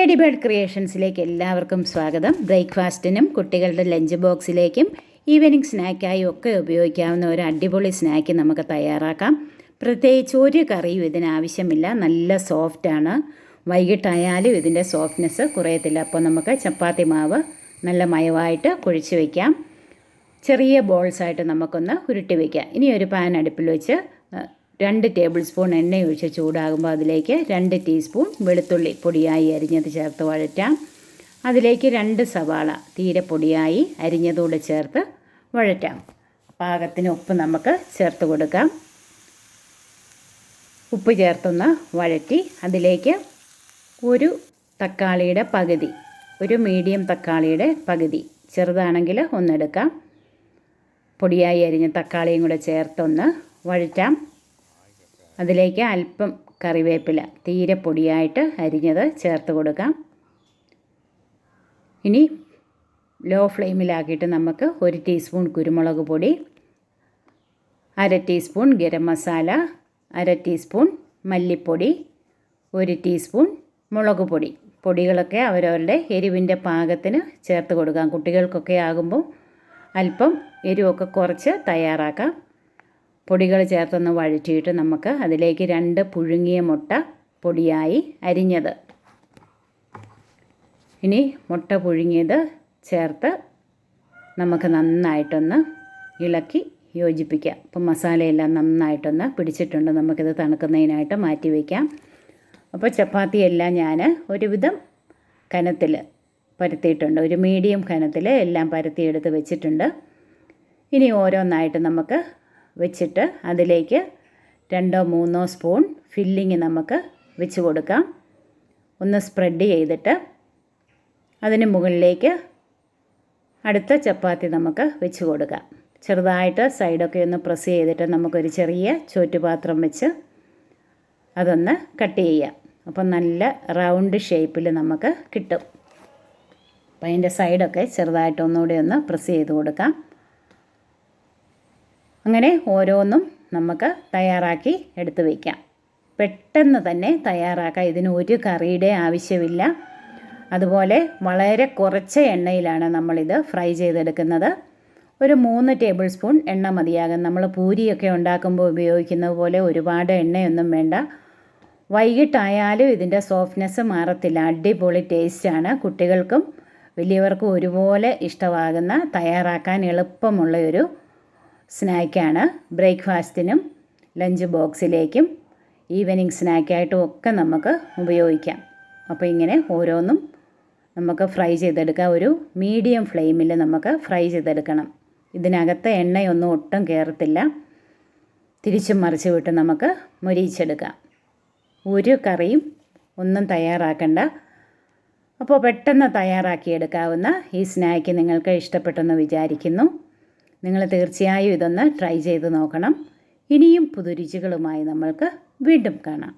Lady bird ക്രിയേഷൻസിലേക്ക് എല്ലാവർക്കും സ്വാഗതം. ബ്രേക്ക്ഫാസ്റ്റിനും കുട്ടികളുടെ ലഞ്ച് ബോക്സിലേക്കും ഈവനിങ് സ്നാക്കായും ഒക്കെ ഉപയോഗിക്കാവുന്ന ഒരു അടിപൊളി സ്നാക്ക് നമുക്ക് തയ്യാറാക്കാം. പ്രത്യേകിച്ച് ഒരു കറിയും ഇതിനാവശ്യമില്ല. നല്ല സോഫ്റ്റാണ്. വൈകിട്ടായാലും ഇതിൻ്റെ സോഫ്റ്റ്നെസ് കുറയത്തില്ല. അപ്പോൾ നമുക്ക് ചപ്പാത്തി മാവ് നല്ല മയമായിട്ട് കുഴിച്ച് വയ്ക്കാം. ചെറിയ ബോൾസായിട്ട് നമുക്കൊന്ന് ഉരുട്ടി വയ്ക്കാം. ഇനി ഒരു പാൻ അടുപ്പിൽ വെച്ച് 2 ടേബിൾ സ്പൂൺ എണ്ണ ഒഴിച്ച് ചൂടാകുമ്പോൾ അതിലേക്ക് 2 ടീസ്പൂൺ വെളുത്തുള്ളി പൊടിയായി അരിഞ്ഞത് ചേർത്ത് വഴറ്റാം. അതിലേക്ക് 2 സവാള തീരെ പൊടിയായി അരിഞ്ഞതുകൂടെ ചേർത്ത് വഴറ്റാം. പാകത്തിന് ഉപ്പ് നമുക്ക് ചേർത്ത് കൊടുക്കാം. ഉപ്പ് ചേർത്തൊന്ന് വഴറ്റി അതിലേക്ക് ഒരു തക്കാളിയുടെ പകുതി, ഒരു മീഡിയം തക്കാളിയുടെ പകുതി, ചെറുതാണെങ്കിൽ ഒന്നെടുക്കാം, പൊടിയായി അരിഞ്ഞ തക്കാളിയും കൂടെ ചേർത്തൊന്ന് വഴറ്റാം. അതിലേക്ക് അല്പം കറിവേപ്പില തീരെ പൊടിയായിട്ട് അരിഞ്ഞത് ചേർത്ത് കൊടുക്കാം. ഇനി ലോ ഫ്ലെയിമിലാക്കിയിട്ട് നമുക്ക് 1 ടീസ്പൂൺ കുരുമുളക് പൊടി, 1/2 ടീസ്പൂൺ ഗരം മസാല, 1/2 ടീസ്പൂൺ മല്ലിപ്പൊടി, 1 ടീസ്പൂൺ മുളക് പൊടി. പൊടികളൊക്കെ അവരവരുടെ എരിവിൻ്റെ പാകത്തിന് ചേർത്ത് കൊടുക്കാം. കുട്ടികൾക്കൊക്കെ ആകുമ്പോൾ അല്പം എരിവൊക്കെ കുറച്ച് തയ്യാറാക്കാം. പൊടികൾ ചേർത്തൊന്ന് വഴറ്റിയിട്ട് നമുക്ക് അതിലേക്ക് 2 പുഴുങ്ങിയ മുട്ട പൊടിയായി അരിഞ്ഞത്, ഇനി മുട്ട പുഴുങ്ങിയത് ചേർത്ത് നമുക്ക് നന്നായിട്ടൊന്ന് ഇളക്കി യോജിപ്പിക്കാം. അപ്പം മസാലയെല്ലാം നന്നായിട്ടൊന്ന് പിടിച്ചിട്ടുണ്ട്. നമുക്കിത് തണുക്കുന്നതിനായിട്ട് മാറ്റി വയ്ക്കാം. അപ്പോൾ ചപ്പാത്തിയെല്ലാം ഞാൻ ഒരുവിധം കനത്തിൽ പരത്തിയിട്ടുണ്ട്. ഒരു മീഡിയം കനത്തിൽ എല്ലാം പരത്തിയെടുത്ത് വെച്ചിട്ടുണ്ട്. ഇനി ഓരോന്നായിട്ട് നമുക്ക് വെച്ചിട്ട് അതിലേക്ക് 2-3 സ്പൂൺ ഫില്ലിങ് നമുക്ക് വെച്ച് കൊടുക്കാം. ഒന്ന് സ്പ്രെഡ് ചെയ്തിട്ട് അതിന് മുകളിലേക്ക് അടുത്ത ചപ്പാത്തി നമുക്ക് വെച്ച് കൊടുക്കാം. ചെറുതായിട്ട് സൈഡൊക്കെ ഒന്ന് പ്രസ് ചെയ്തിട്ട് നമുക്കൊരു ചെറിയ ചോറ്റുപാത്രം വെച്ച് അതൊന്ന് കട്ട് ചെയ്യാം. അപ്പം നല്ല റൗണ്ട് ഷേപ്പിൽ നമുക്ക് കിട്ടും. അപ്പം അതിൻ്റെ സൈഡൊക്കെ ചെറുതായിട്ട് ഒന്നുകൂടി ഒന്ന് പ്രസ് ചെയ്ത് കൊടുക്കാം. അങ്ങനെ ഓരോന്നും നമുക്ക് തയ്യാറാക്കി എടുത്ത് വയ്ക്കാം. പെട്ടെന്ന് തന്നെ തയ്യാറാക്കാം. ഇതിന് ഒരു കറിയുടെ ആവശ്യമില്ല. അതുപോലെ വളരെ കുറച്ച് എണ്ണയിലാണ് നമ്മളിത് ഫ്രൈ ചെയ്തെടുക്കുന്നത്. ഒരു 3 ടേബിൾ സ്പൂൺ എണ്ണ മതിയാകും. നമ്മൾ പൂരിയൊക്കെ ഉണ്ടാക്കുമ്പോൾ ഉപയോഗിക്കുന്നത് പോലെ ഒരുപാട് എണ്ണയൊന്നും വേണ്ട. വൈകിട്ടായാലും ഇതിൻ്റെ സോഫ്റ്റ്നെസ് മാറത്തില്ല. അടിപൊളി ടേസ്റ്റാണ്. കുട്ടികൾക്കും വലിയവർക്കും ഒരുപോലെ ഇഷ്ടമാകുന്ന, തയ്യാറാക്കാൻ എളുപ്പമുള്ളൊരു സ്നാക്കാണ്. ബ്രേക്ക്ഫാസ്റ്റിനും ലഞ്ച് ബോക്സിലേക്കും ഈവനിങ് സ്നാക്കായിട്ടും ഒക്കെ നമുക്ക് ഉപയോഗിക്കാം. അപ്പോൾ ഇങ്ങനെ ഓരോന്നും നമുക്ക് ഫ്രൈ ചെയ്തെടുക്കാം. ഒരു മീഡിയം ഫ്ലെയിമിൽ നമുക്ക് ഫ്രൈ ചെയ്തെടുക്കണം. ഇതിനകത്ത് എണ്ണയൊന്നും ഒട്ടും കയറത്തില്ല. തിരിച്ചും മറിച്ച് വിട്ട് നമുക്ക് മൊരിയിച്ചെടുക്കാം. ഒരു കറിയും ഒന്നും തയ്യാറാക്കണ്ട. അപ്പോൾ പെട്ടെന്ന് തയ്യാറാക്കിയെടുക്കാവുന്ന ഈ സ്നാക്ക് നിങ്ങൾക്ക് ഇഷ്ടപ്പെട്ടെന്ന് വിചാരിക്കുന്നു. നിങ്ങൾ തീർച്ചയായും ഇതൊന്ന് ട്രൈ ചെയ്ത് നോക്കണം. ഇനിയും പുതുരുചികളുമായി നമ്മൾക്ക് വീണ്ടും കാണാം.